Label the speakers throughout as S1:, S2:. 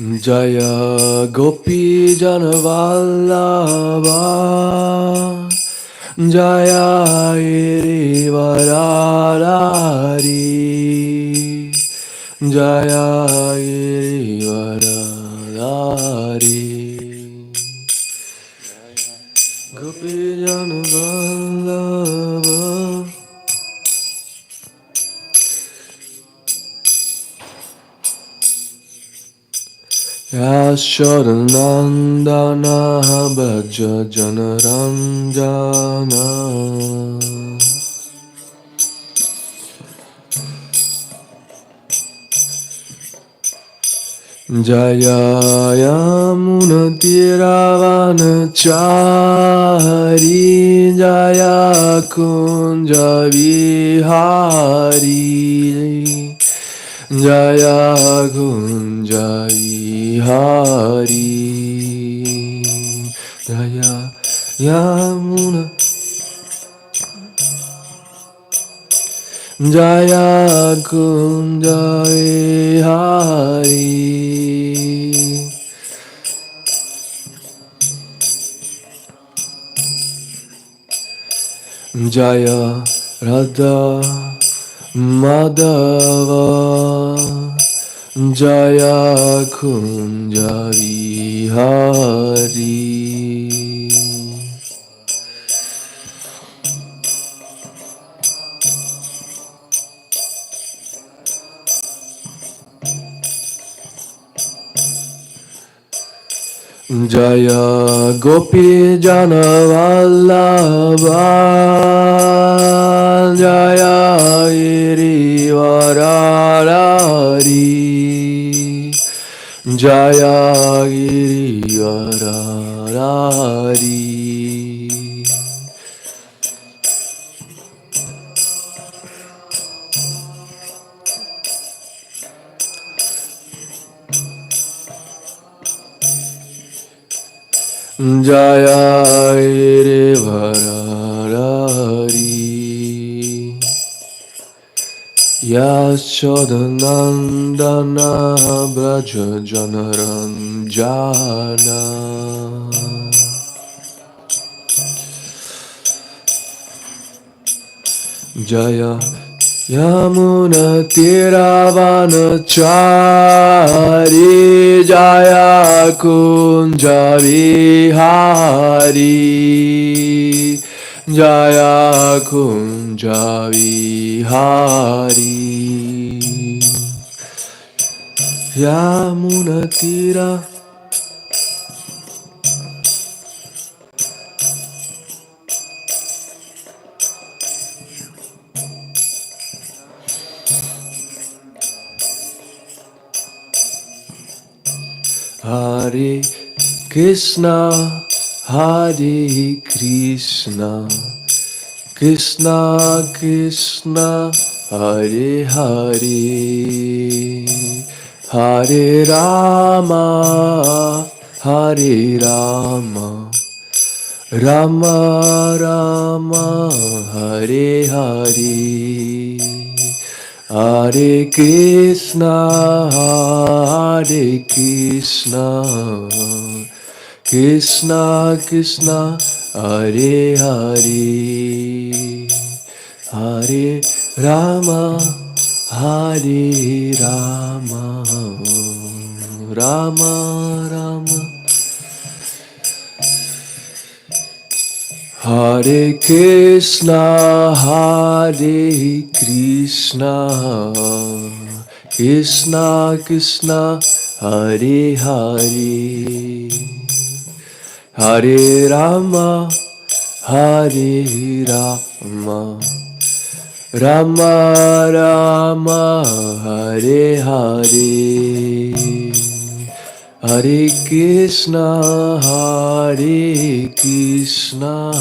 S1: Jaya Gopi Janavallabha Jaya Girivaradari Jaya Girivaradari Gopi Janavallabha Yashodanandana Bhaja Janaranjana Jaya Yamuna Tiravanachari Jaya Kunja Vihari Jaya Kunja Vihari Jaya Yamuna Jaya Kunja Vihari Jaya Radha Madhava Jaya Kunja Vihari Jaya Gopi Janavallabha Jaya Girivaradari Jaya Girivaradari Jaya Girivaradari Yashodanandana Braja Janaranjana Jaya Yamuna Tiravanachari Jaya Kunja Vihari Jaya Kunja Vihari Yamuna Tira Hare Krishna, Hare Krishna, Krishna Krishna, Hare Hare, Hare Rama, Hare Rama, Rama Rama, Hare Hare. Hare Krishna, Hare Krishna, Krishna Krishna, Hare Hare, Hare Rama, Hare Rama, Rama Rama. Hare Krishna, Hare Krishna, Krishna Krishna, Hare Hare, Hare Rama, Hare Rama, Rama Rama, Hare Hare. Hare Krishna, Hare Krishna,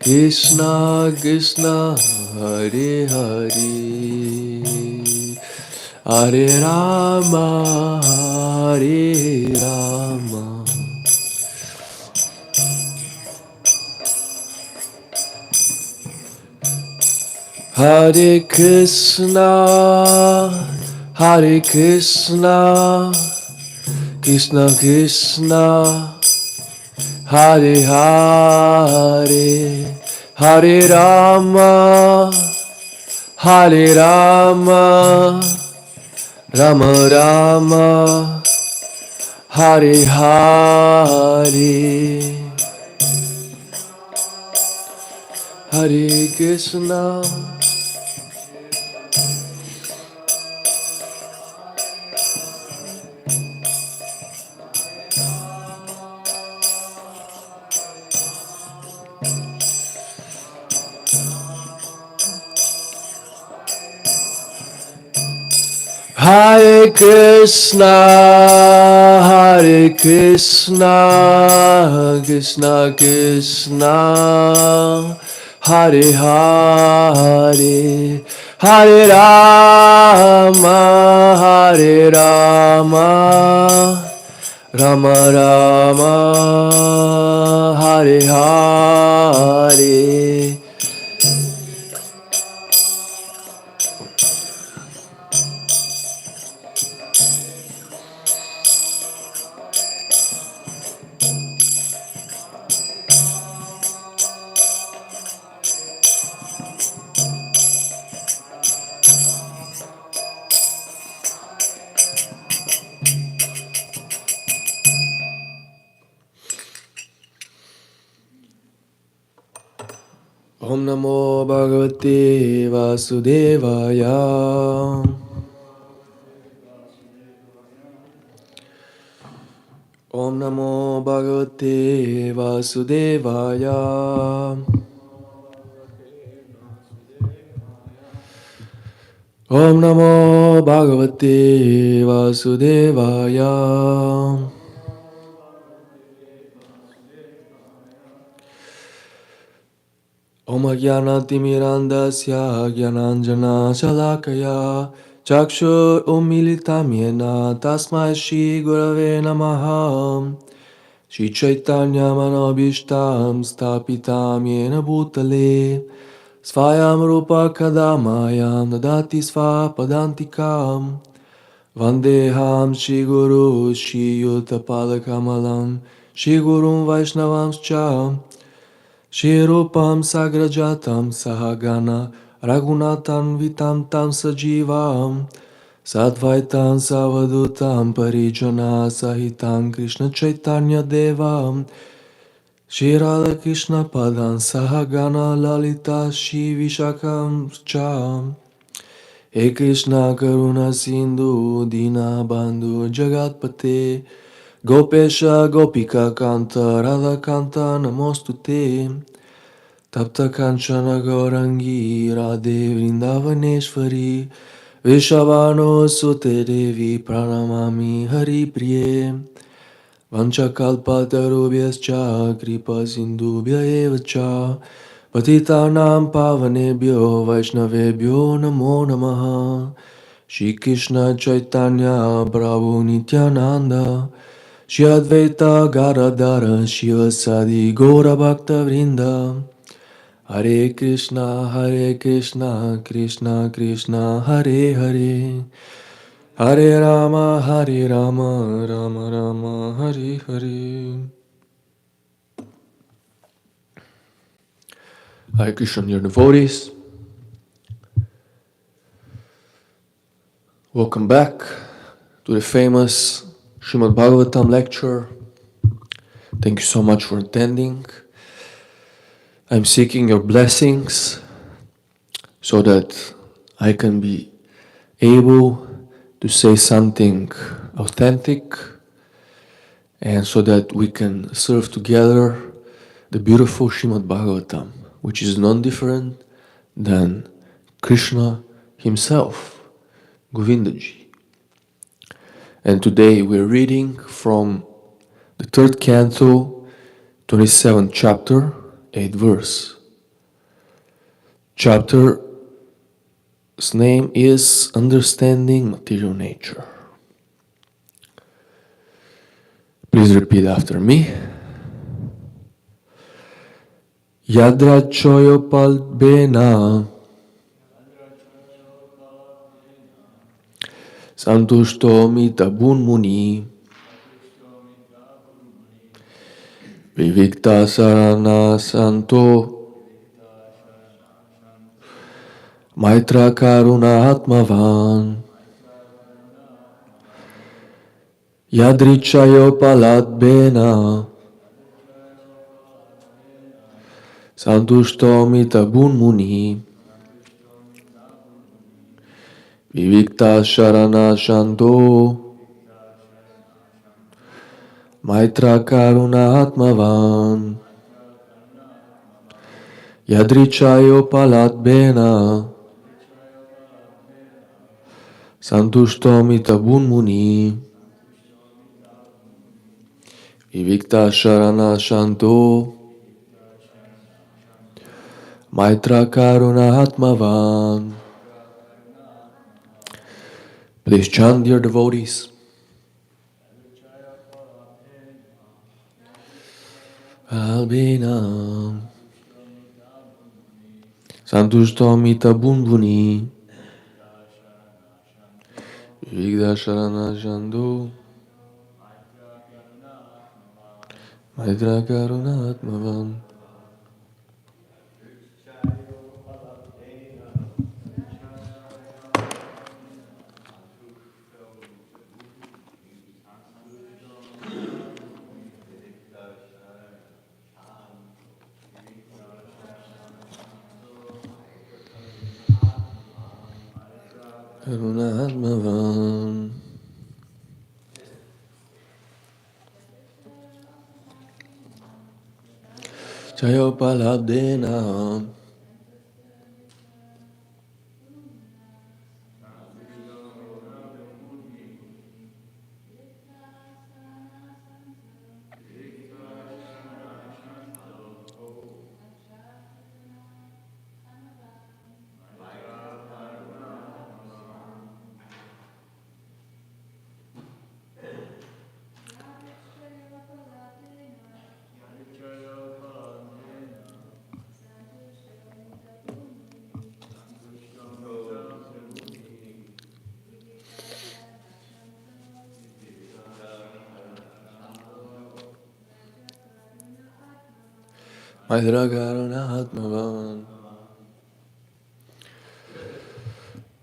S1: Krishna Krishna, Hare Hare, Hare Rama, Hare Rama. Hare Krishna, Hare Krishna, Krishna Krishna, Hare Hare, Hare Rama, Hare Rama, Rama Rama, Hare Hare, Hare Krishna. Hare Krishna, Hare Krishna, Krishna Krishna, Hare Hare, Hare Rama, Hare Rama, Rama Rama, Hare Hare. Om Namo Bhagavate Vasudevaya. Om Namo Bhagavate Vasudevaya. Om Namo Bhagavate Vasudevaya. Om Jnanatimirandasya Jnananjana Shalakaya Chakshur Umilitam Yena Tasmai Shri Gurave Namaha. Shri Chaitanya Manobishtam Stapitam Yena Bhutale Svayam Rupa Kadamayam Dadati Svapadantikam Vandeham Shri Guru Shri Yuttapalakamalam Shri Gurum Vaishnavamscha Shri Rupam Sagrajatam Sahagana Raghunatan Vitam Tam Sajivam Sadvaitam Savadutam Parijana Sahitam Krishna Chaitanya Devam Shri Radha Krishna Padam Sahagana Lalita Shri Vishakam Cham He Krishna Karuna Sindhu Dina Bandhu Jagatpate Gopesha Gopika Kanta Radha Kanta Namostute Tapta Kanchana Gaurangi Radhe Vrindavaneshwari Vishavano Sute Devi Pranamami Hari Priye Vanchakalpatarubhyascha Kripa Sindhubhya Evacha Patitanam Pavanebhyo Vaishnavebhyo Namo Namaha Shri Krishna Chaitanya Prabhu Nityananda Shri Advaita Gadadhara Shivasadi Gaura Bhakta Vrinda Hare Krishna Krishna Krishna Hare Hare Hare Rama Rama Rama Hare Hare. Hare Krishna, dear devotees. Welcome back to the famous Shrimad Bhāgavatam lecture. Thank you so much for attending. I'm seeking your blessings so that I can be able to say something authentic and so that we can serve together the beautiful Shrimad Bhāgavatam, which is none different than Krishna himself, Govindaji. And today we're reading from the 3rd canto, 27th chapter, 8th verse. Chapter's name is Understanding Material Nature. Please repeat after me. Yadra choyopalbena santushto mitabun muni Vivikta Sarana Santo Maitra Karuna Atmavan Yadrichayo Paladbena Santushtomita Bunmuni Vivikta Sharana Shanto Maitra Karuna Atmavan Yadrichayo Paladbena Santushtomita Bunmuni Vivikta Sharana Shanto Maitra Karuna Atmavan. Please chant, dear devotees. Albina Santushtomita Bunbuni Vigda Sharana Shandu Maitra Karuna Atmavan. Karuna Atmavan. Chayopalabdena Maitra Karuna Atmavan.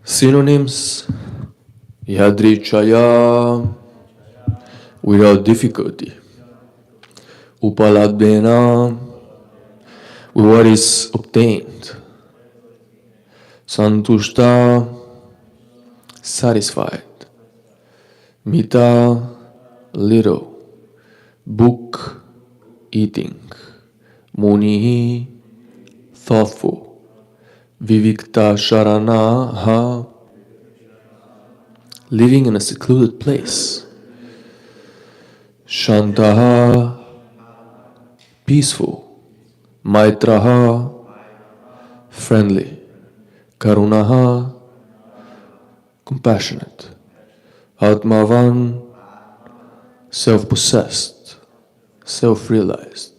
S1: Synonyms: Yadrichaya, without difficulty. Upaladbena, with what is obtained. Santushta, satisfied. Mita, little. Book, eating. Munihi, thoughtful. Vivikta Sharanaha, living in a secluded place. Shantaha, peaceful. Maitraha, friendly. Karunaha, compassionate. Atmavan, self-possessed, self-realized.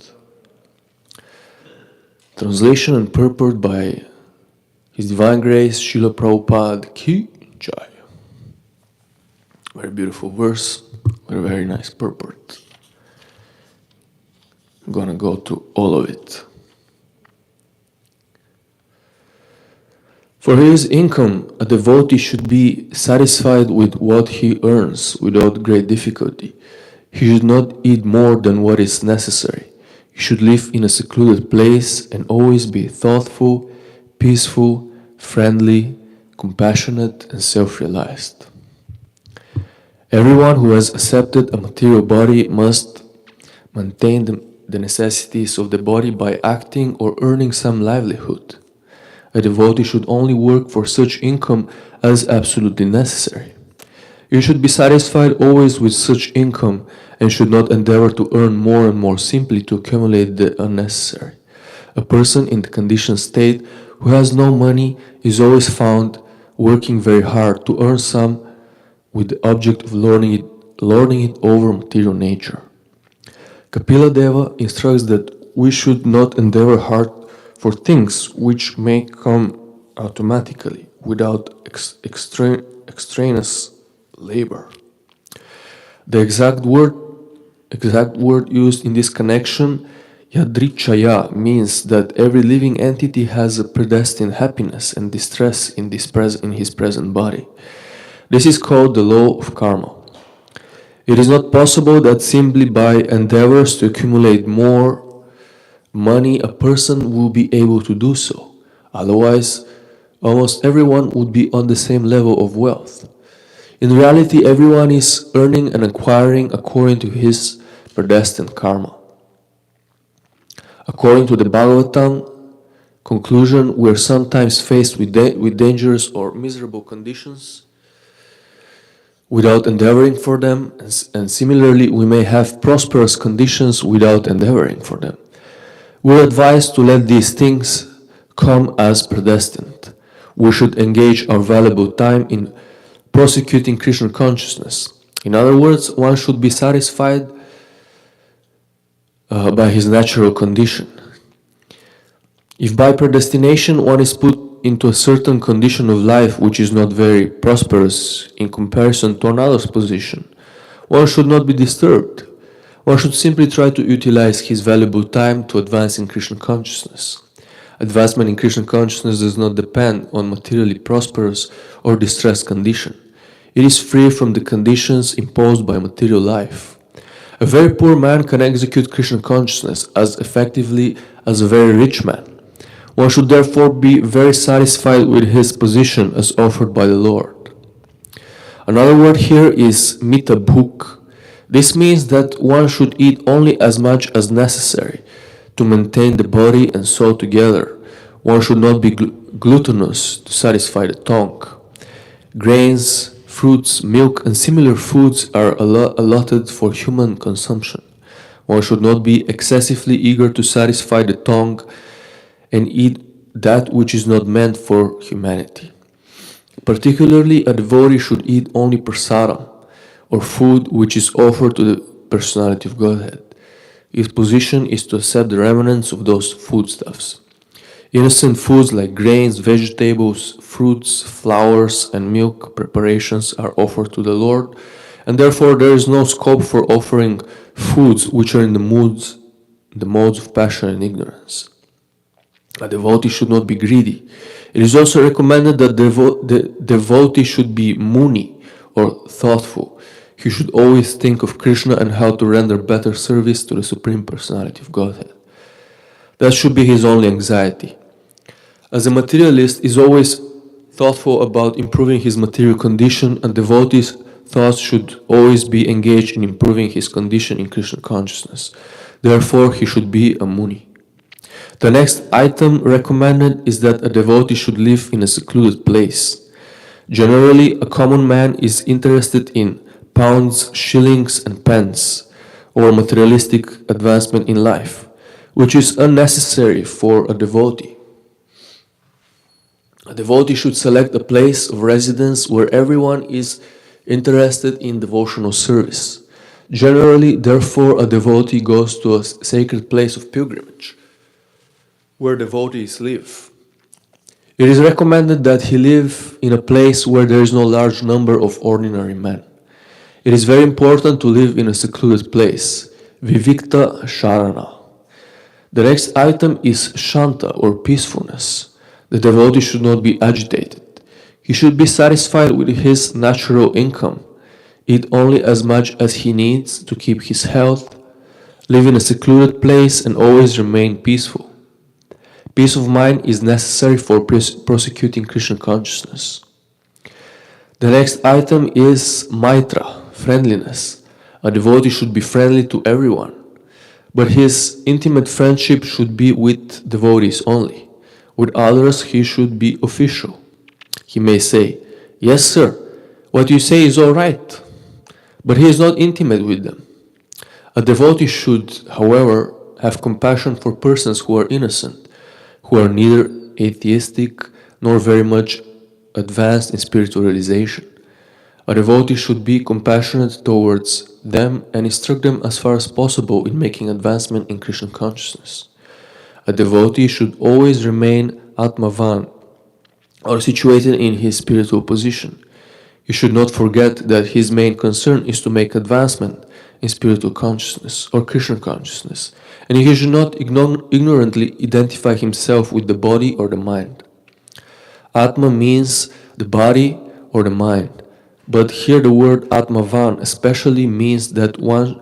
S1: Translation and purport by His Divine Grace Srila Prabhupada Ki Jai. Very beautiful verse, very nice purport. I'm gonna go through all of it. For his income, a devotee should be satisfied with what he earns without great difficulty. He should not eat more than what is necessary. He should live in a secluded place and always be thoughtful, peaceful, friendly, compassionate, and self-realized. Everyone who has accepted a material body must maintain the necessities of the body by acting or earning some livelihood. A devotee should only work for such income as absolutely necessary. You should be satisfied always with such income and should not endeavor to earn more and more simply to accumulate the unnecessary. A person in the conditioned state who has no money is always found working very hard to earn some with the object of lording it over material nature. Kapila Deva instructs that we should not endeavor hard for things which may come automatically without extraneous labor. The exact word exact word used in this connection, yadrichaya, means that every living entity has a predestined happiness and distress in his present body. This is called the law of karma. It is not possible that simply by endeavors to accumulate more money a person will be able to do so. Otherwise, almost everyone would be on the same level of wealth. In reality, everyone is earning and acquiring according to his predestined karma. According to the Bhāgavatam conclusion, we are sometimes faced with dangerous or miserable conditions without endeavoring for them, and similarly, we may have prosperous conditions without endeavoring for them. We are advised to let these things come as predestined. We should engage our valuable time in prosecuting Krishna consciousness. In other words, one should be satisfied by his natural condition. If by predestination one is put into a certain condition of life which is not very prosperous in comparison to another's position, one should not be disturbed. One should simply try to utilize his valuable time to advance in Krishna consciousness. Advancement in Krishna consciousness does not depend on materially prosperous or distressed condition. It is free from the conditions imposed by material life. A very poor man can execute Krishna consciousness as effectively as a very rich man. One should therefore be very satisfied with his position as offered by the Lord. Another word here is mita bhuk. This means that one should eat only as much as necessary to maintain the body and soul together. One should not be gluttonous to satisfy the tongue. Grains, fruits, milk, and similar foods are allotted for human consumption. One should not be excessively eager to satisfy the tongue and eat that which is not meant for humanity. Particularly, a devotee should eat only prasadam, or food which is offered to the personality of Godhead. His position is to accept the remnants of those foodstuffs. Innocent foods like grains, vegetables, fruits, flowers, and milk preparations are offered to the Lord, and therefore there is no scope for offering foods which are in the modes of passion and ignorance. A devotee should not be greedy. It is also recommended that the devotee should be muni, or thoughtful. He should always think of Krishna and how to render better service to the Supreme Personality of Godhead. That should be his only anxiety. As a materialist is always thoughtful about improving his material condition, a devotee's thoughts should always be engaged in improving his condition in Krishna consciousness. Therefore, he should be a muni. The next item recommended is that a devotee should live in a secluded place. Generally, a common man is interested in pounds, shillings, and pence, or materialistic advancement in life, which is unnecessary for a devotee. A devotee should select a place of residence where everyone is interested in devotional service. Generally, therefore, a devotee goes to a sacred place of pilgrimage, where devotees live. It is recommended that he live in a place where there is no large number of ordinary men. It is very important to live in a secluded place, vivikta sharana. The next item is shanta, or peacefulness. The devotee should not be agitated. He should be satisfied with his natural income, eat only as much as he needs to keep his health, live in a secluded place, and always remain peaceful. Peace of mind is necessary for prosecuting Krishna consciousness. The next item is maitra, friendliness. A devotee should be friendly to everyone, but his intimate friendship should be with devotees only. With others, he should be official. He may say, "Yes, sir, what you say is all right," but he is not intimate with them. A devotee should, however, have compassion for persons who are innocent, who are neither atheistic nor very much advanced in spiritual realization. A devotee should be compassionate towards them and instruct them as far as possible in making advancement in Krishna consciousness. A devotee should always remain atmavan, or situated in his spiritual position. He should not forget that his main concern is to make advancement in spiritual consciousness or Krishna consciousness, and he should not ignorantly identify himself with the body or the mind. Atma means the body or the mind, but here the word Atmavan especially means that one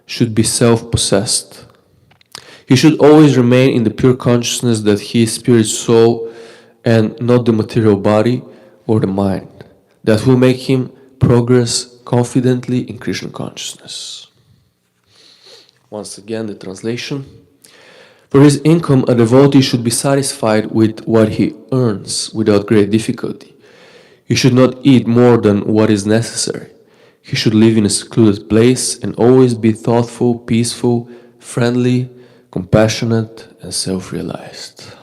S1: should be self-possessed. He should always remain in the pure consciousness that he is spirit soul and not the material body or the mind. That will make him progress confidently in Krishna consciousness. Once again, the translation. For his income, a devotee should be satisfied with what he earns without great difficulty. He should not eat more than what is necessary. He should live in a secluded place and always be thoughtful, peaceful, friendly, compassionate, and self-realized.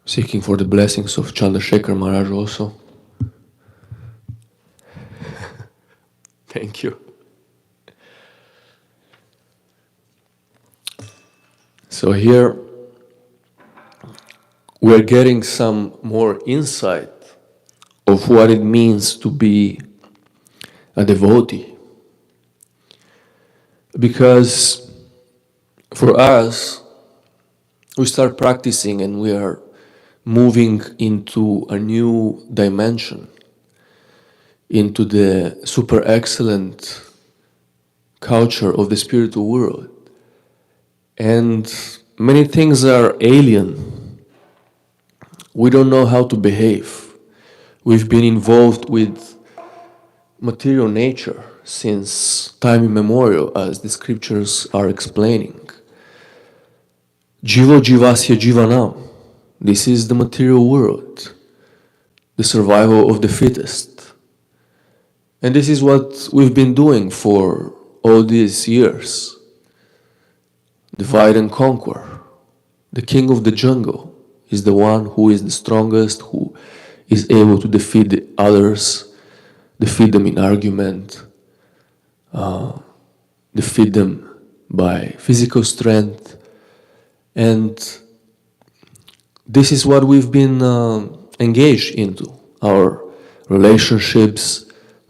S1: Seeking for the blessings of Chandrasekhar Maharaj also. Thank you. So here we're getting some more insight of what it means to be a devotee. Because for us, we start practicing and we are moving into a new dimension, into the super excellent culture of the spiritual world. And many things are alien. We don't know how to behave. We've been involved with material nature since time immemorial, as the scriptures are explaining. Jivo jivasya jivanam. This is the material world, the survival of the fittest. And this is what we've been doing for all these years. Divide and conquer. The king of the jungle is the one who is the strongest, who is able to defeat the others, defeat them in argument, defeat them by physical strength. And this is what we've been engaged into. Our relationships,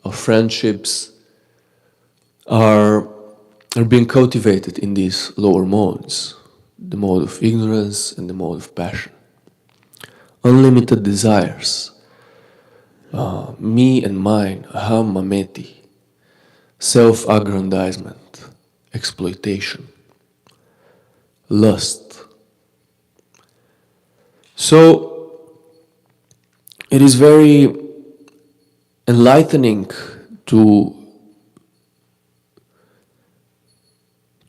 S1: our friendships are being cultivated in these lower modes, the mode of ignorance and the mode of passion. Unlimited desires, me and mine, aham mameti, self-aggrandizement, exploitation, lust. So it is very enlightening to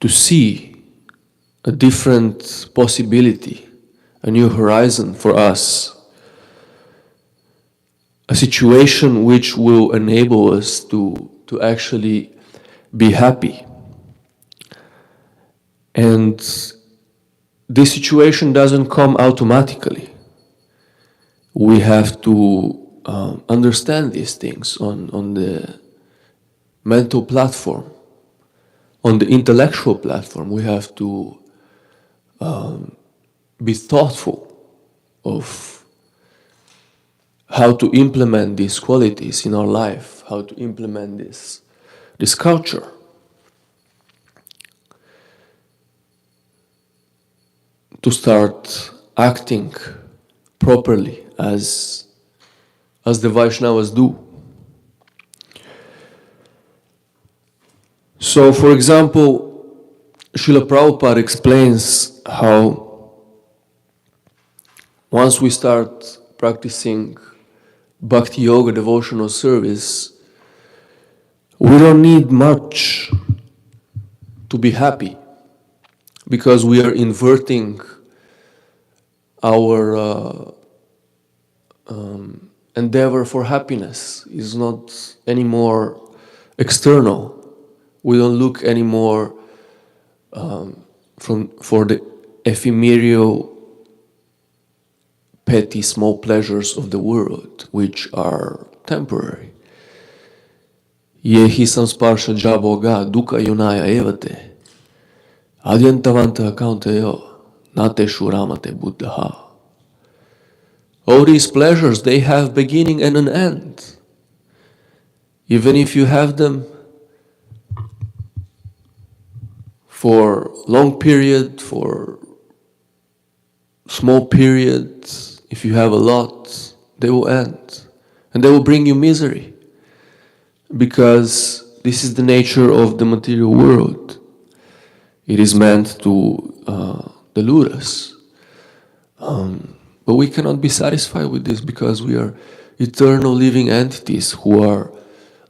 S1: see a different possibility, a new horizon for us, a situation which will enable us to actually be happy. And this situation doesn't come automatically. We have to understand these things on the mental platform. On the intellectual platform, we have to be thoughtful of how to implement these qualities in our life, how to implement this culture. To start acting properly as the Vaishnavas do. So, for example, Srila Prabhupada explains how once we start practicing bhakti yoga, devotional service, we don't need much to be happy, because we are inverting our endeavor for happiness. Is not anymore external. We don't look anymore for the ephemeral, petty, small pleasures of the world, which are temporary. Yehi samsparsha jaboga dukkha yunaya evate adyantavanta akauntayo Nate shuramate buddha. All these pleasures, they have beginning and an end. Even if you have them for long period, for small periods, if you have a lot, they will end. And they will bring you misery. Because this is the nature of the material world. It is meant to delude us. But we cannot be satisfied with this because we are eternal living entities who are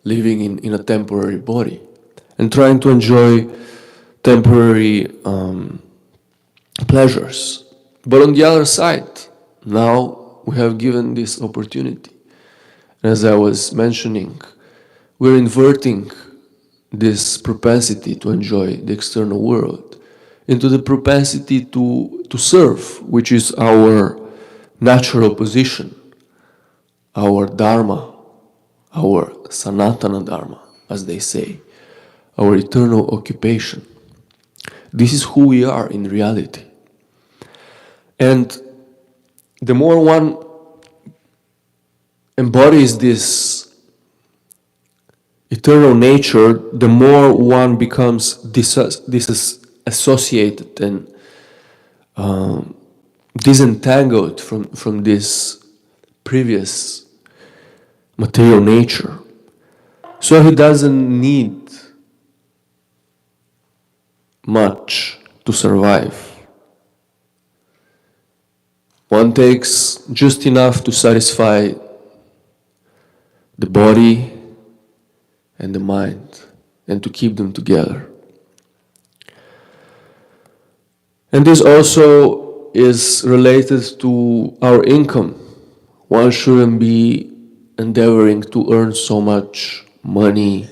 S1: living in a temporary body and trying to enjoy temporary pleasures. But on the other side, now we have given this opportunity. As I was mentioning, we're inverting this propensity to enjoy the external world into the propensity to serve, which is our natural position, our dharma, our sanatana dharma, as they say, our eternal occupation. This is who we are in reality. And the more one embodies this eternal nature, the more one becomes disassociated and disentangled from this previous material nature. So he doesn't need much to survive. One takes just enough to satisfy the body and the mind and to keep them together. And this also is related to our income. One shouldn't be endeavoring to earn so much money,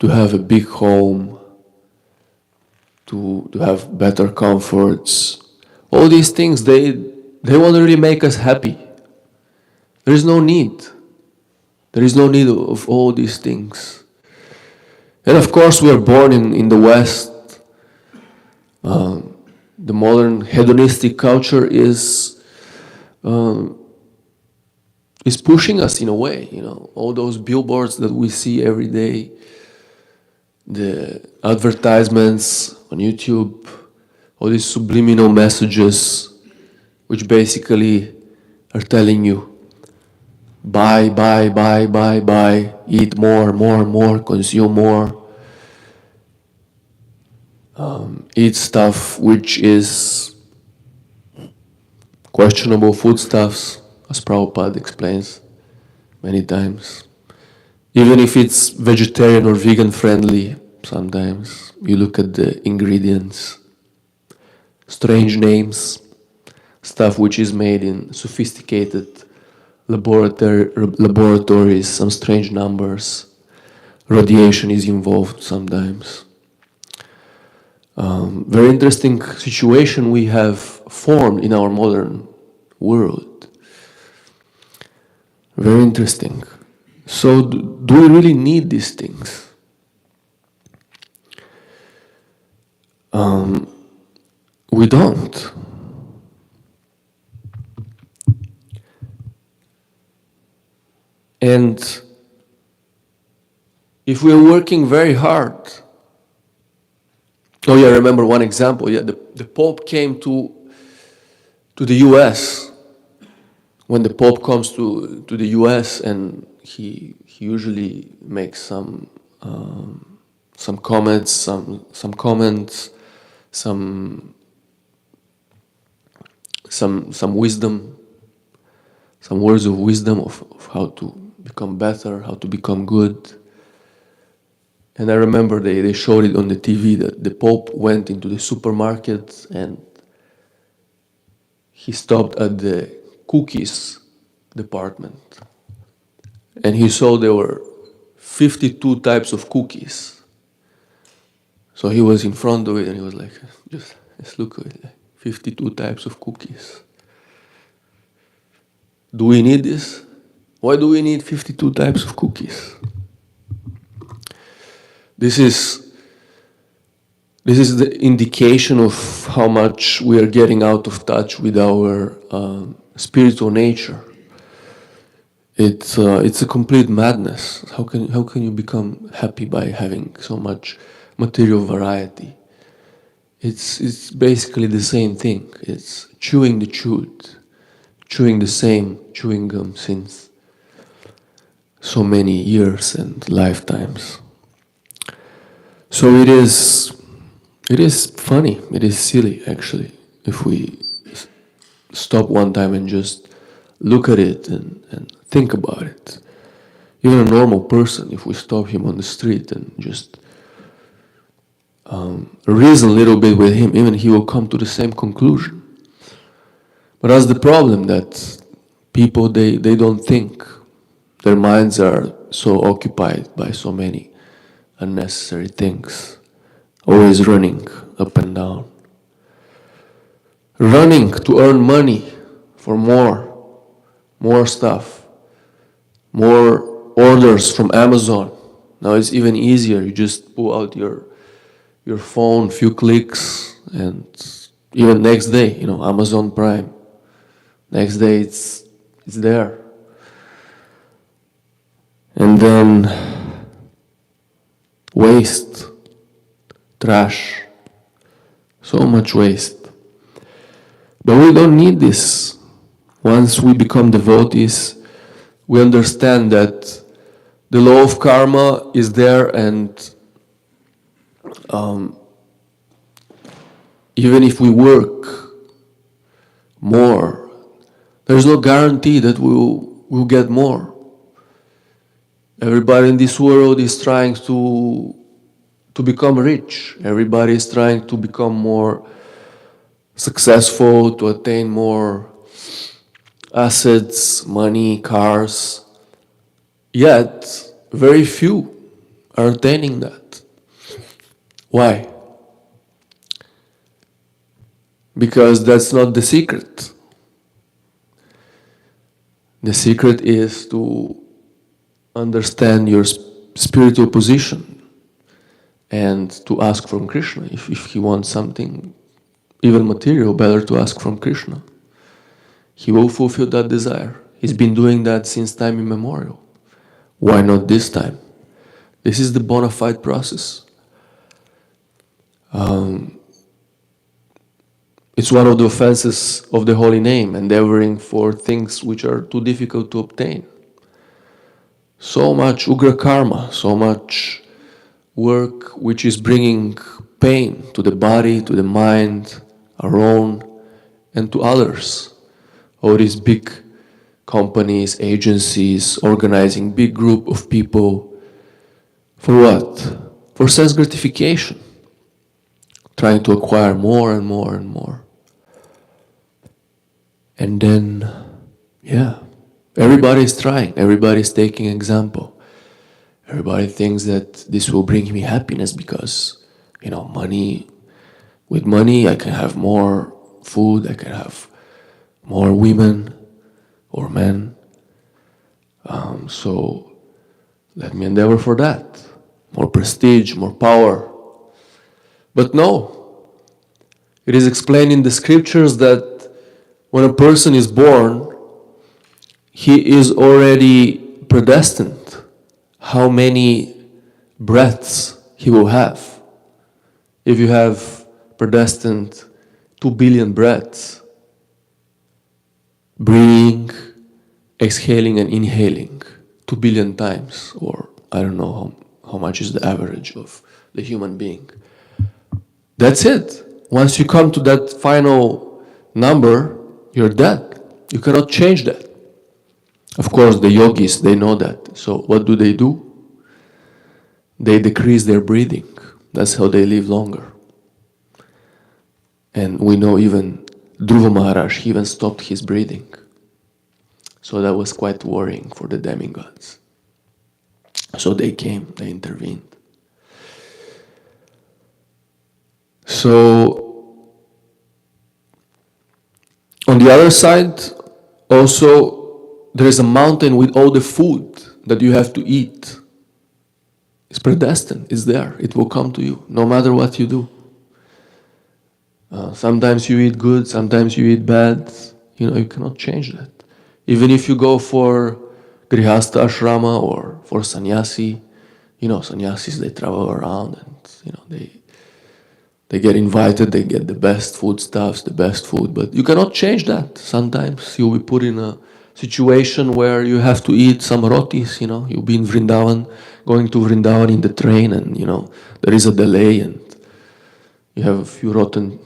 S1: to have a big home, to have better comforts. All these things, they won't really make us happy. There is no need. There is no need of all these things. And of course we are born in the West. The modern hedonistic culture is pushing us in a way, all those billboards that we see every day, the advertisements on YouTube, all these subliminal messages which basically are telling you, buy, eat more, consume more. Eat stuff which is questionable foodstuffs, as Prabhupada explains many times. Even if it's vegetarian or vegan friendly, sometimes you look at the ingredients, strange names, stuff which is made in sophisticated laboratories, some strange numbers, radiation is involved sometimes. Very interesting situation we have formed in our modern world. Very interesting. So do we really need these things? We don't. And if we are working very hard, I remember one example. The Pope came to the US. When the Pope comes to the US, and he usually makes some comments, some wisdom, some words of wisdom of how to become better, how to become good. And I remember they showed it on the TV that the Pope went into the supermarket and he stopped at the cookies department. And he saw there were 52 types of cookies. So he was in front of it and he was like, just look at it, 52 types of cookies. Do we need this? Why do we need 52 types of cookies? This this is the indication of how much we are getting out of touch with our spiritual nature. It's a complete madness. How can you become happy by having so much material variety? It's basically the same thing. It's chewing the same chewing gum since so many years and lifetimes. So it is funny, it is silly actually, if we stop one time and just look at it and think about it. Even a normal person, if we stop him on the street and just reason a little bit with him, even he will come to the same conclusion. But that's the problem, that people, they don't think. Their minds are so occupied by so many unnecessary things, always running up and down. Running to earn money for more stuff, more orders from Amazon. Now it's even easier. You just pull out your phone, few clicks, and even next day, Amazon Prime. Next day it's there. And then waste, trash, so much waste. But we don't need this. Once we become devotees, we understand that the law of karma is there, and even if we work more, there's no guarantee that we'll get more. Everybody in this world is trying to become rich. Everybody is trying to become more successful, to attain more assets, money, cars. Yet, very few are attaining that. Why? Because that's not the secret. The secret is to understand your spiritual position and to ask from Krishna. If he wants something, even material, better to ask from Krishna. He will fulfill that desire. He's been doing that since time immemorial. Why not this time? This is the bona fide process. It's one of the offenses of the holy name, endeavoring for things which are too difficult to obtain. So much ugra karma, so much work which is bringing pain to the body, to the mind, our own, and to others. All these big companies, agencies, organizing big group of people. For what? For sense gratification. Trying to acquire more and more and more. And then, everybody is trying. Everybody is taking example. Everybody thinks that this will bring me happiness because, money. With money, I can have more food. I can have more women or men. So let me endeavor for that. More prestige, more power. But no. It is explained in the scriptures that when a person is born, he is already predestined how many breaths he will have. If you have predestined 2 billion breaths, breathing, exhaling and inhaling 2 billion times, or I don't know how much is the average of the human being. That's it. Once you come to that final number, you're dead. You cannot change that. Of course, the yogis, they know that. So what do? They decrease their breathing. That's how they live longer. And we know even Dhruva Maharaj, he even stopped his breathing. So that was quite worrying for the demigods. So they came, they intervened. So, on the other side, also, there is a mountain with all the food that you have to eat. It's predestined, it's there, it will come to you, no matter what you do. Sometimes you eat good, sometimes you eat bad. You cannot change that. Even if you go for Grihastha ashrama or for sannyasi, sannyasis, they travel around and, they get invited, they get the best foodstuffs, the best food, but you cannot change that. Sometimes you'll be put in a situation where you have to eat some rotis, you'll be in Vrindavan, going to Vrindavan in the train, and, there is a delay, and you have a few some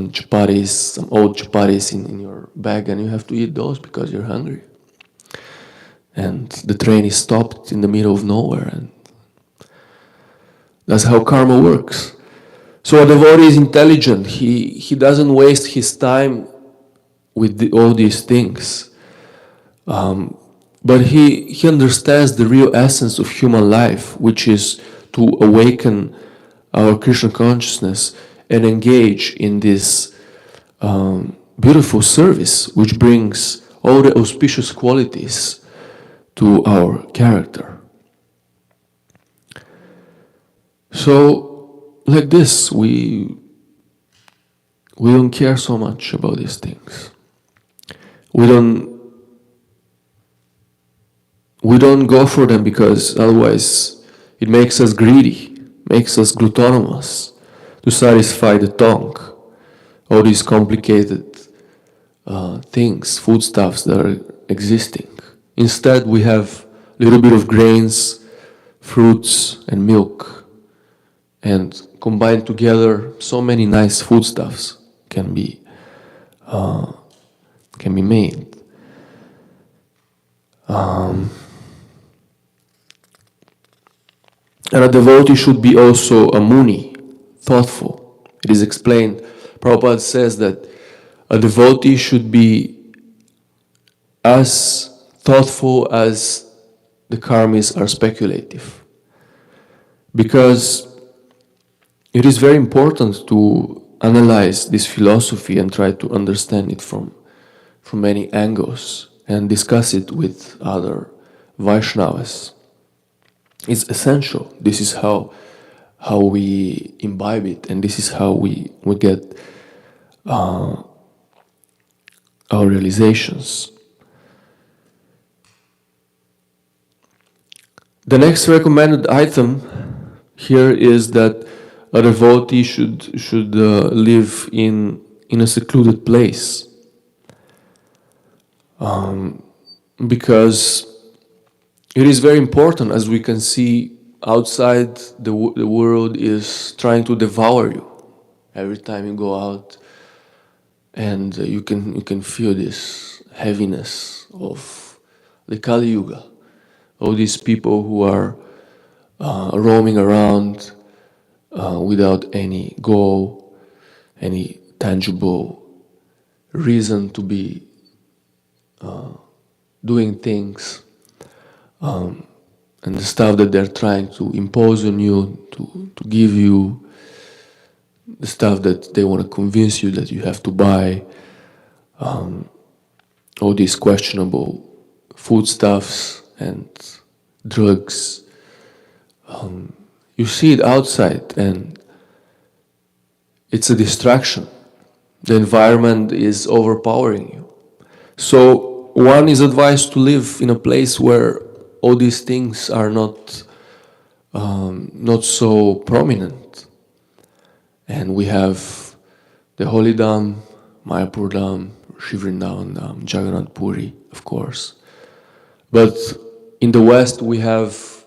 S1: chapatis, some old chapatis in your bag, and you have to eat those because you're hungry. And the train is stopped in the middle of nowhere, and that's how karma works. So a devotee is intelligent. He doesn't waste his time with all these things. But he understands the real essence of human life, which is to awaken our Krishna consciousness and engage in this beautiful service, which brings all the auspicious qualities to our character. So, like this, we don't care so much about these things. We don't go for them because otherwise it makes us greedy, makes us gluttonous to satisfy the tongue. All these complicated things, foodstuffs that are existing. Instead, we have a little bit of grains, fruits, and milk, and combined together, so many nice foodstuffs can be made. And a devotee should be also a muni, thoughtful. It is explained, Prabhupada says that a devotee should be as thoughtful as the karmis are speculative. Because it is very important to analyze this philosophy and try to understand it from many angles and discuss it with other Vaishnavas. It's essential. This is how we imbibe it, and this is how we get our realizations. The next recommended item here is that a devotee should live in a secluded place, because it is very important. As we can see outside, the world is trying to devour you every time you go out, and you can feel this heaviness of the Kali Yuga. All these people who are roaming around without any goal, any tangible reason to be doing things, and the stuff that they're trying to impose on you, to give you, the stuff that they want to convince you that you have to buy, all these questionable foodstuffs and drugs. You see it outside, and it's a distraction. The environment is overpowering you. So one is advised to live in a place where all these things are not so prominent. And we have the Holy Dham, Mayapur Dham, Shri Vrindavan Dham, Jagannath Puri, of course. But in the West, we have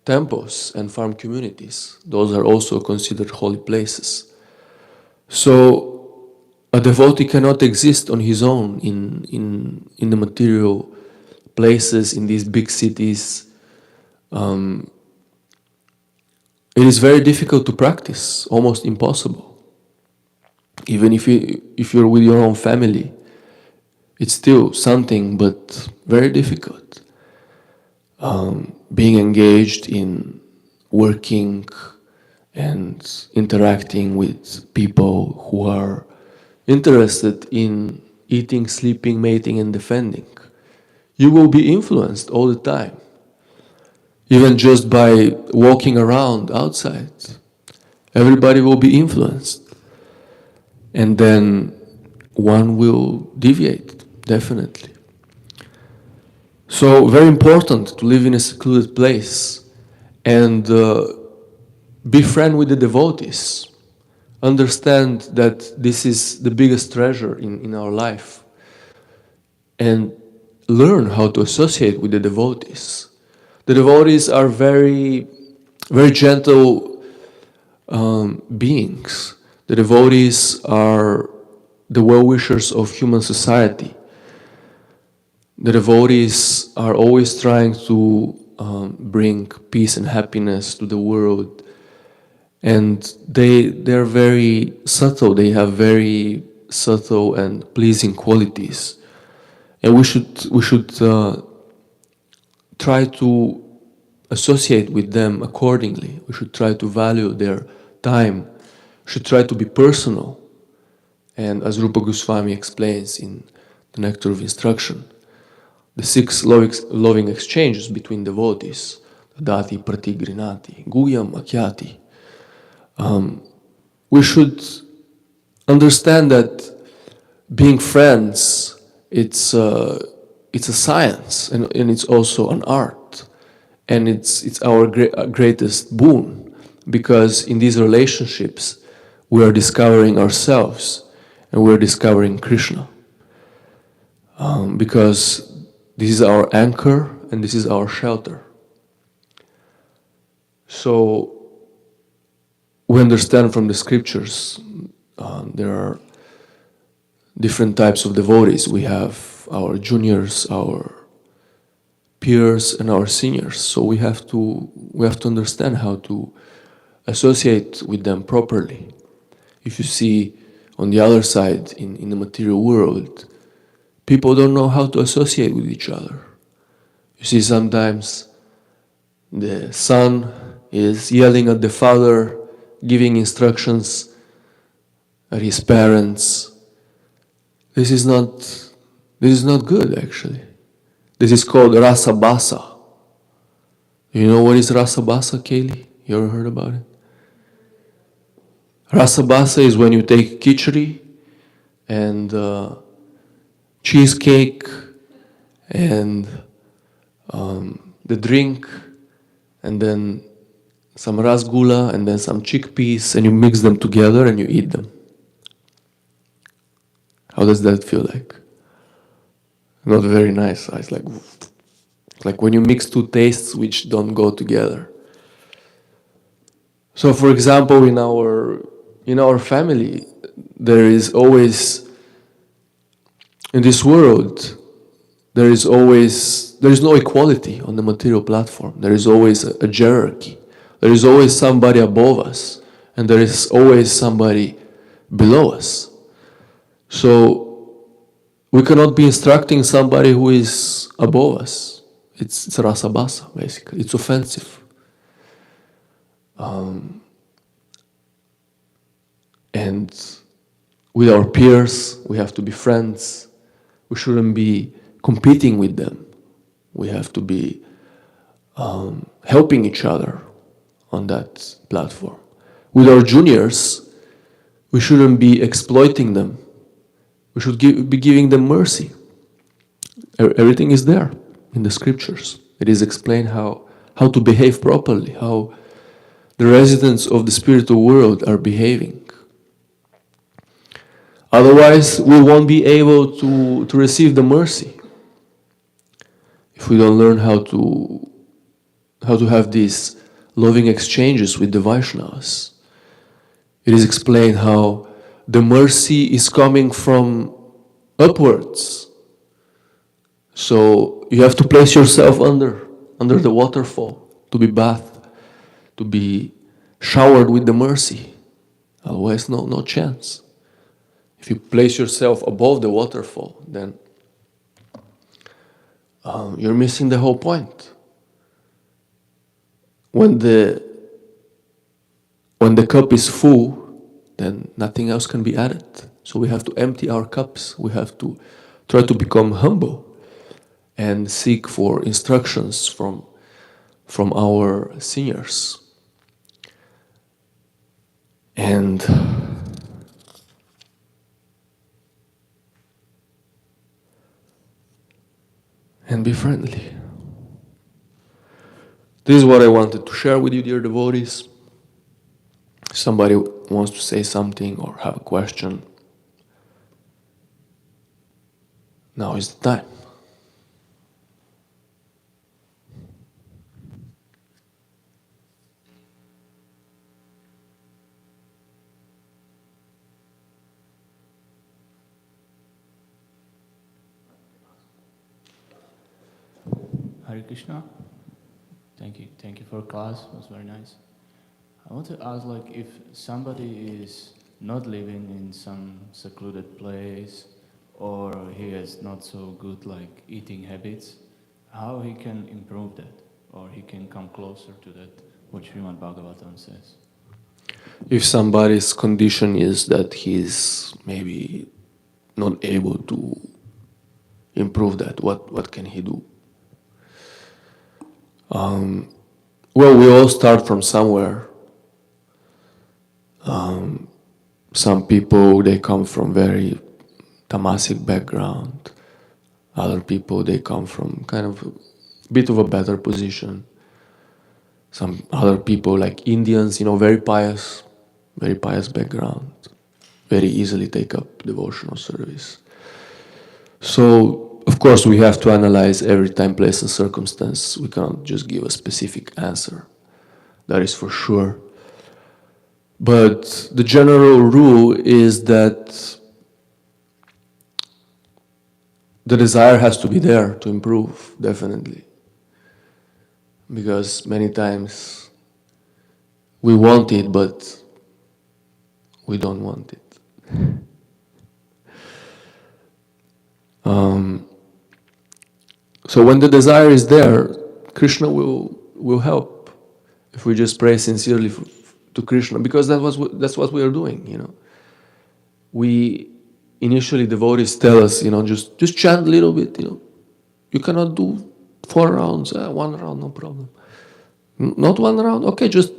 S1: temples and farm communities. Those are also considered holy places. So a devotee cannot exist on his own in the material places, in these big cities. It is very difficult to practice, almost impossible. Even if you're with your own family, it's still something, but very difficult. Being engaged in working and interacting with people who are interested in eating, sleeping, mating, and defending. You will be influenced all the time. Even just by walking around outside, everybody will be influenced. and then one will deviate, definitely. So very important to live in a secluded place and be friend with the devotees. Understand that this is the biggest treasure in our life, and learn how to associate with the devotees. The devotees are very, very gentle beings. The devotees are the well-wishers of human society. The devotees are always trying to bring peace and happiness to the world, and they're very subtle. They have very subtle and pleasing qualities, and we should try to associate with them accordingly. We should try to value their time. We should try to be personal, and as Rupa Goswami explains in the Nectar of Instruction, the 6 loving exchanges between devotees, dati, prati, grinati, guyam, akyati. We should understand that being friends, it's a science, and it's also an art, and it's our greatest boon, because in these relationships we are discovering ourselves and we're discovering Krishna, because this is our anchor and this is our shelter. So we understand from the scriptures there are different types of devotees. We have our juniors, our peers, and our seniors. So we have to understand how to associate with them properly. If you see on the other side, in the material world, people don't know how to associate with each other. You see, sometimes the son is yelling at the father, giving instructions at his parents. This is not good, actually. This is called rasa basa. You know what is rasa basa, Kaylee? You ever heard about it? Rasa basa is when you take khichdi and cheesecake and the drink, and then some rasgula, and then some chickpeas, and you mix them together and you eat them. How does that feel like? Not very nice. It's like when you mix two tastes which don't go together. So, for example, in our family, there is always, in this world, there is no equality on the material platform. There is always a hierarchy. There is always somebody above us, and there is always somebody below us. So we cannot be instructing somebody who is above us. It's rasa basa, basically. It's offensive. And with our peers, we have to be friends. We shouldn't be competing with them. We have to be helping each other on that platform. With our juniors, we shouldn't be exploiting them. We should be giving them mercy. Everything is there in the scriptures. It is explained how to behave properly, how the residents of the spiritual world are behaving. Otherwise, we won't be able to receive the mercy if we don't learn how to have these loving exchanges with the Vaishnavas. It is explained how the mercy is coming from upwards. So you have to place yourself under the waterfall to be bathed, to be showered with the mercy. Otherwise, no chance. If you place yourself above the waterfall, then you're missing the whole point. When the cup is full, then nothing else can be added. So we have to empty our cups. We have to try to become humble and seek for instructions from our seniors. And and be friendly. This is what I wanted to share with you, dear devotees. Somebody wants to say something or have a question, now is the time.
S2: Hare Krishna. Thank you for class. It was very nice. I want to ask, like, if somebody is not living in some secluded place, or he has not so good, like, eating habits, how he can improve that, or he can come closer to that, what Shrimad Bhāgavatam says.
S1: If somebody's condition is that he's maybe not able to improve that, what can he do? Well, we all start from somewhere. Some people, they come from very tamasic background. Other people, they come from kind of a bit of a better position. Some other people, like Indians, very pious background, very easily take up devotional service. So, of course, we have to analyze every time, place, and circumstance. We cannot just give a specific answer. That is for sure. But the general rule is that the desire has to be there to improve, definitely. Because many times we want it, but we don't want it. So when the desire is there, Krishna will help if we just pray sincerely to Krishna, because that's what we are doing. We initially, devotees tell us, just chant a little bit. You cannot do 4 rounds, 1 round, no problem. Not 1 round, okay, just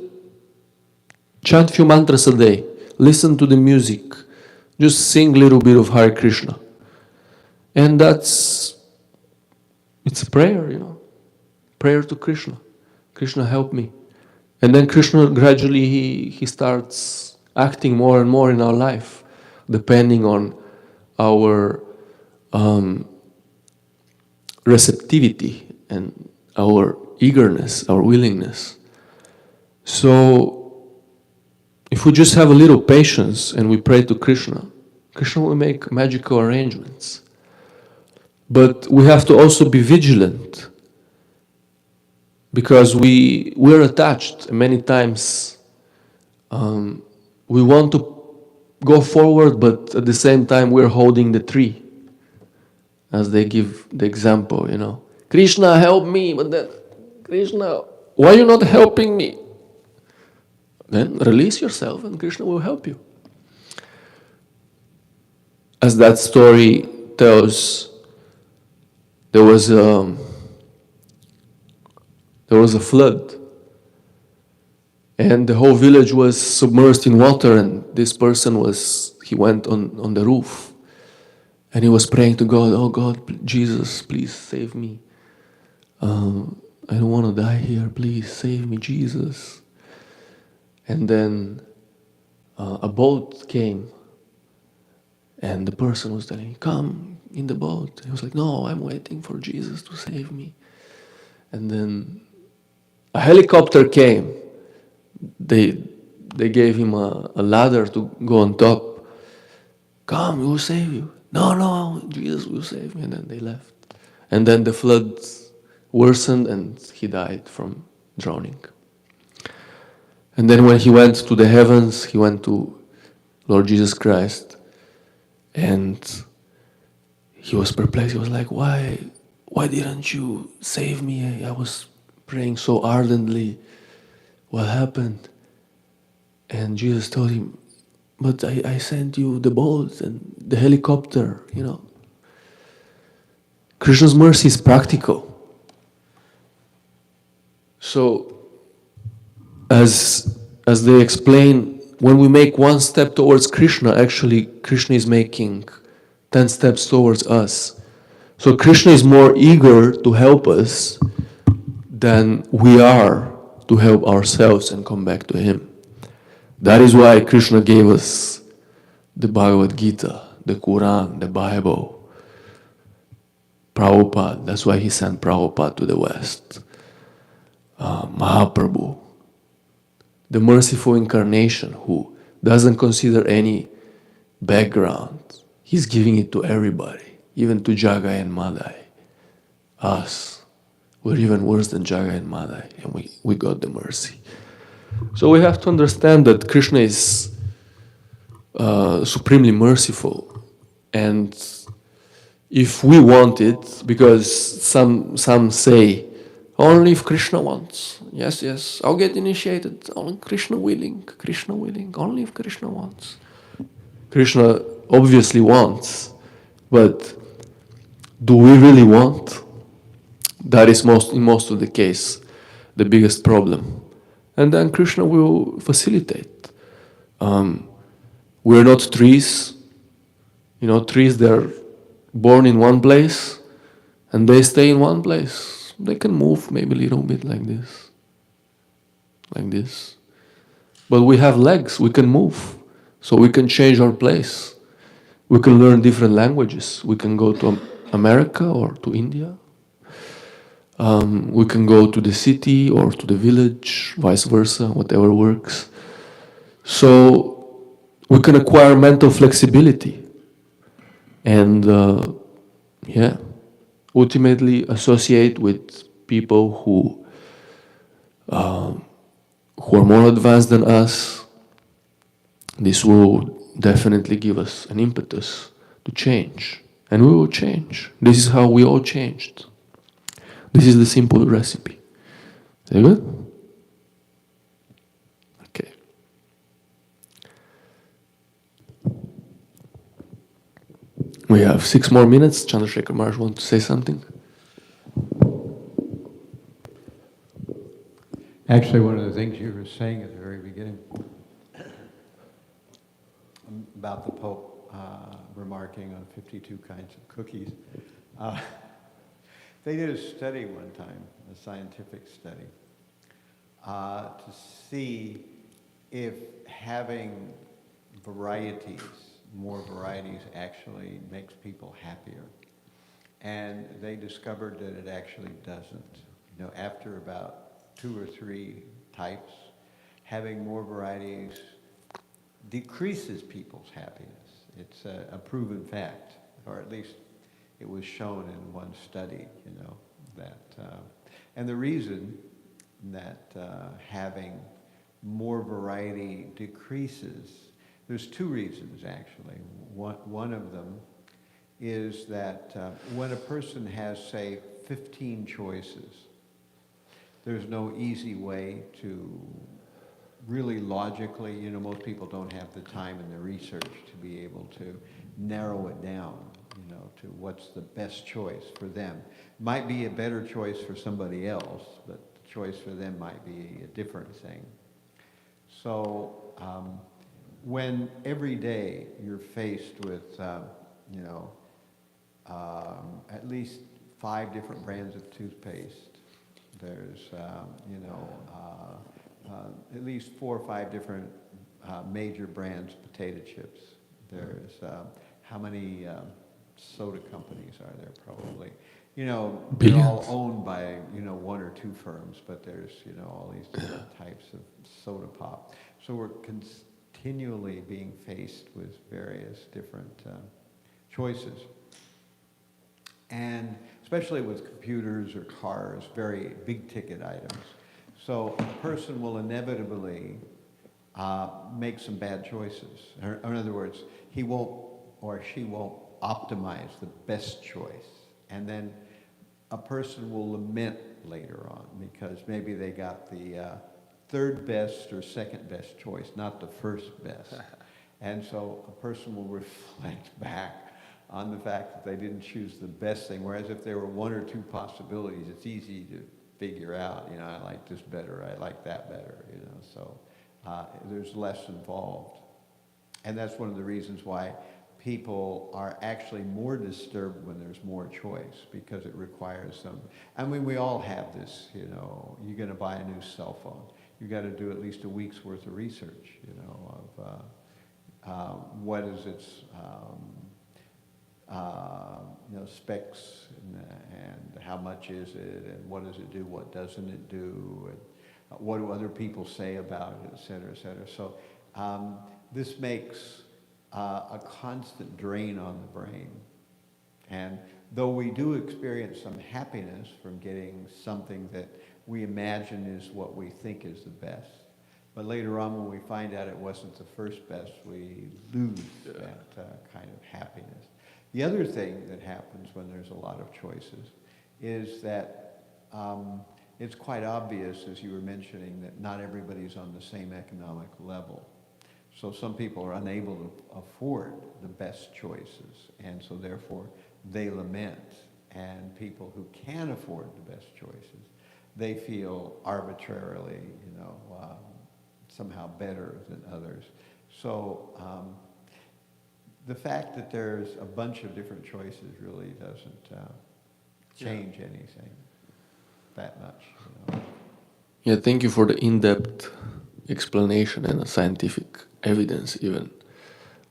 S1: chant few mantras a day, listen to the music, just sing a little bit of Hare Krishna. And it's a prayer, prayer to Krishna. Krishna, help me. And then Krishna gradually, he starts acting more and more in our life, depending on our receptivity and our eagerness, our willingness. So, if we just have a little patience and we pray to Krishna, Krishna will make magical arrangements. But we have to also be vigilant, because we're attached. Many times we want to go forward, but at the same time we're holding the tree, as they give the example, Krishna, help me, but then, Krishna, why are you not helping me? Then release yourself and Krishna will help you. As that story tells, there was a flood, and the whole village was submerged in water, and this person he went on the roof, and he was praying to God, oh God, Jesus, please save me. I don't want to die here, please save me, Jesus. And then a boat came, and the person was telling him, come in the boat. He was like, no, I'm waiting for Jesus to save me. And then a helicopter came. They gave him a ladder to go on top. Come, we will save you. No, Jesus will save me. And then they left. And then the flood worsened and he died from drowning. And then when he went to the heavens, he went to Lord Jesus Christ, and he was perplexed. He was like, why didn't you save me? I was praying so ardently. What happened? And Jesus told him, but I sent you the boat and the helicopter, Krishna's mercy is practical. So, as they explain, when we make one step towards Krishna, actually Krishna is making 10 steps towards us. So Krishna is more eager to help us than we are to help ourselves and come back to Him. That is why Krishna gave us the Bhagavad Gita, the Quran, the Bible, Prabhupada. That's why He sent Prabhupada to the West. Mahaprabhu, the merciful incarnation who doesn't consider any background. He's giving it to everybody, even to Jagai and Madai. Us, we're even worse than Jagai and Madai, and we got the mercy. So we have to understand that Krishna is supremely merciful, and if we want it, because some say, only if Krishna wants. Yes, yes, I'll get initiated. Only Krishna willing, only if Krishna wants. Krishna obviously wants, but do we really want? That is in most of the case the biggest problem. And then Krishna will facilitate. We're not trees. You know, trees, they're born in one place and they stay in one place. They can move maybe a little bit like this. Like this. But we have legs, we can move. So we can change our place. We can learn different languages. We can go to America or to India. We can go to the city or to the village, vice versa, whatever works. So we can acquire mental flexibility and ultimately associate with people who are more advanced than us. This will definitely give us an impetus to change, and we will change. This is how we all changed. This is the simple recipe. Is that good? Okay. We have 6 more minutes. Chandrasekhar Maharaj wants to say something?
S3: Actually, one of the things you were saying at the very beginning about the Pope remarking on 52 kinds of cookies. They did a study one time, a scientific study, to see if having varieties, more varieties, actually makes people happier. And they discovered that it actually doesn't. You know, after about 2 or 3 types, having more varieties decreases people's happiness. It's a proven fact, or at least it was shown in one study, you know, that, and the reason that having more variety decreases, there's 2 reasons actually. One of them is that when a person has, say, 15 choices, there's no easy way to really logically, you know, most people don't have the time and the research to be able to narrow it down, you know, to what's the best choice for them. Might be a better choice for somebody else, but the choice for them might be a different thing. So when every day you're faced with, you know, at least 5 different brands of toothpaste, there's, you know, at least 4 or 5 different major brands of potato chips. There's, how many soda companies are there? Probably, you know, they're all owned by, you know, 1 or 2 firms, but there's, you know, all these different types of soda pop. So we're continually being faced with various different choices. And especially with computers or cars, very big ticket items. So a person will inevitably make some bad choices. Or in other words, he won't or she won't optimize the best choice. And then a person will lament later on because maybe they got the 3rd best or 2nd best choice, not the 1st best. And so a person will reflect back on the fact that they didn't choose the best thing, whereas if there were 1 or 2 possibilities, it's easy to figure out, you know, I like this better, I like that better, you know, so there's less involved. And that's one of the reasons why people are actually more disturbed when there's more choice because it requires them. I mean, we all have this, you know, you're going to buy a new cell phone. You got to do at least a week's worth of research, you know, of what is its, you know, specs and how much is it and what does it do, what doesn't it do, and what do other people say about it, et cetera, et cetera. So this makes a constant drain on the brain. And though we do experience some happiness from getting something that we imagine is what we think is the best, but later on when we find out it wasn't the first best, we lose that kind of happiness. The other thing that happens when there's a lot of choices is that it's quite obvious, as you were mentioning, that not everybody's on the same economic level. So some people are unable to afford the best choices, and so therefore they lament. And people who can afford the best choices, they feel arbitrarily, you know, somehow better than others. So the fact that there's a bunch of different choices really doesn't change anything that much. You know?
S1: Yeah, thank you for the in-depth explanation and the scientific evidence even.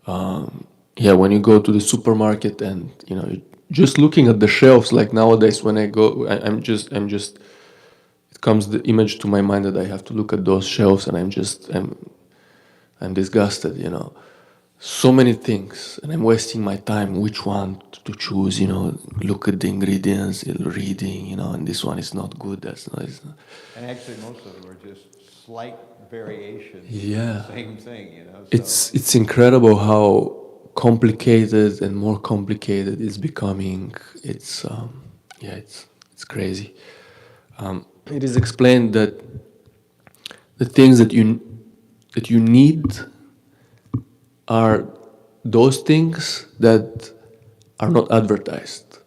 S1: Yeah, when you go to the supermarket and, you know, just looking at the shelves, like nowadays when I go, I'm just, it comes the image to my mind that I have to look at those shelves and I'm disgusted, you know. So many things, and I'm wasting my time which one to choose, you know, look at the ingredients, reading, you know, and this one is not good, that's not.
S3: And actually most of them are just slight variations
S1: Yeah.
S3: of the same thing, you know. So.
S1: It's incredible how complicated and more complicated it's becoming. It's it's crazy. It is explained that the things that you need are those things that are not advertised.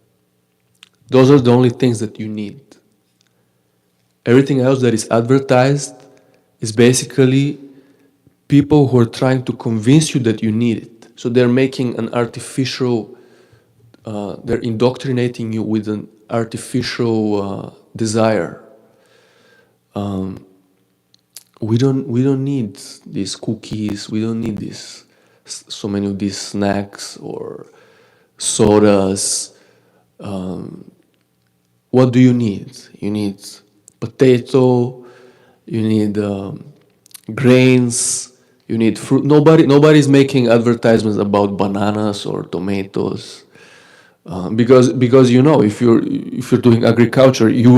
S1: Those are the only things that you need. Everything else that is advertised is basically people who are trying to convince you that you need it. So they're making an artificial, they're indoctrinating you with an artificial desire. We don't need these cookies. We don't need so many of these snacks or sodas. What do you need? You need potato. You need grains. You need fruit. Nobody's making advertisements about bananas or tomatoes, because you know if you're doing agriculture, you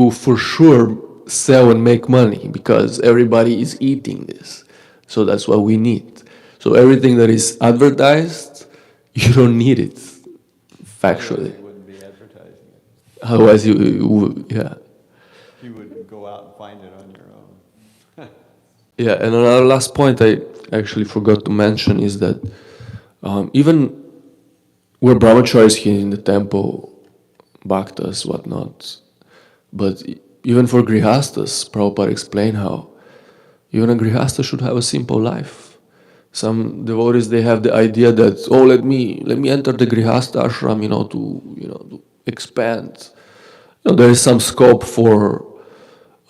S1: will for sure sell and make money because everybody is eating this. So that's what we need. So everything that is advertised, you don't need it, factually.
S3: You wouldn't be advertising it.
S1: Otherwise, you would, yeah.
S3: You would go out and find it on your own.
S1: Yeah, and another last point I actually forgot to mention is that even we're brahmacharis here in the temple, bhaktas, whatnot, but even for grihastas, Prabhupada explained how even a grihasta should have a simple life. Some devotees, they have the idea that, oh, let me enter the grihasta ashram, to expand. There is some scope for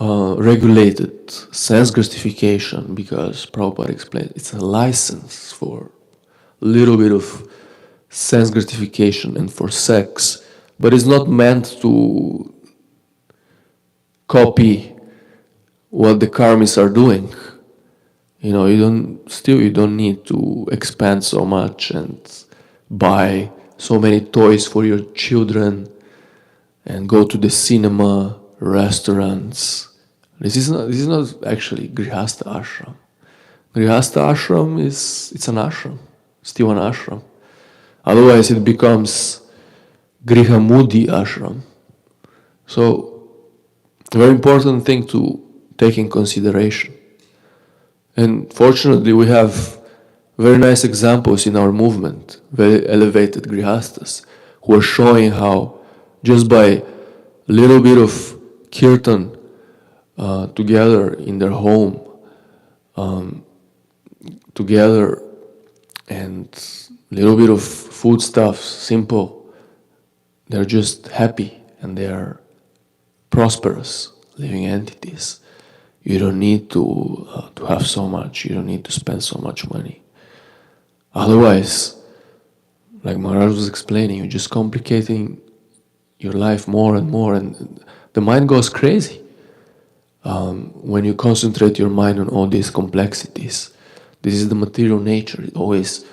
S1: regulated sense gratification, because Prabhupada explained it's a license for a little bit of sense gratification and for sex, but it's not meant to copy what the karmis are doing. You don't need to expand so much and buy so many toys for your children and go to the cinema, restaurants. This is not actually Grihastha ashram. Grihastha ashram it's an ashram, still an ashram. Otherwise it becomes Grihamudi ashram. So a very important thing to take in consideration. And fortunately we have very nice examples in our movement, very elevated grihastas, who are showing how just by a little bit of kirtan together in their home, together and little bit of foodstuffs, simple. They're just happy and they are prosperous living entities. You don't need to have so much. You don't need to spend so much money. Otherwise, like Maharaj was explaining, you're just complicating your life more and more, and the mind goes crazy when you concentrate your mind on all these complexities. This is the material nature. It always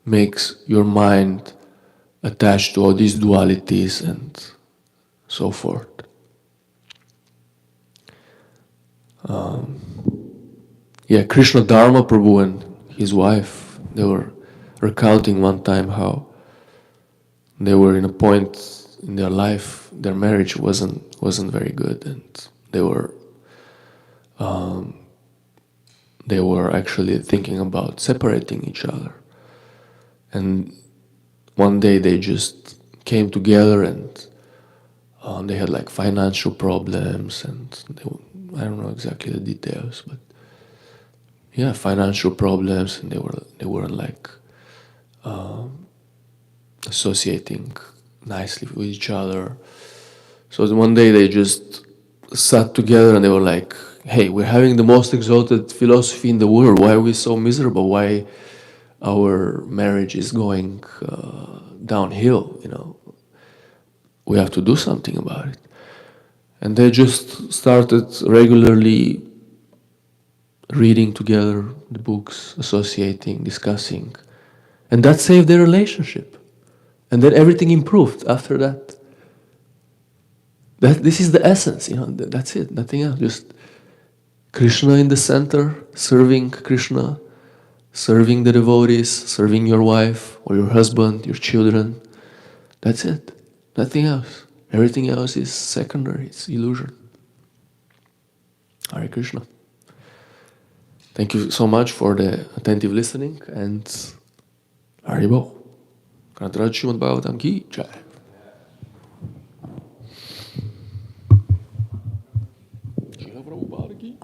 S1: makes your mind attached to all these dualities and so forth. Krishna Dharma Prabhu and his wife, they were recounting one time how they were in a point in their life, their marriage wasn't very good, and they were actually thinking about separating each other. And one day they just came together, and they had like financial problems, and I don't know exactly the details, but yeah, financial problems, and they weren't like associating nicely with each other. So one day they just sat together and they were like, hey, we're having the most exalted philosophy in the world. Why are we so miserable? Why our marriage is going downhill, We have to do something about it. And they just started regularly reading together the books, associating, discussing. And that saved their relationship. And then everything improved after that. This is the essence, that's it, nothing else. Just Krishna in the center, serving Krishna, serving the devotees, serving your wife or your husband, your children. That's it, nothing else. Everything else is secondary, it's illusion. Hare Krishna. Thank you so much for the attentive listening, and Haribol. Kantaraj Shrimad Bhāgavatam ki jai. Srila Prabhupada ki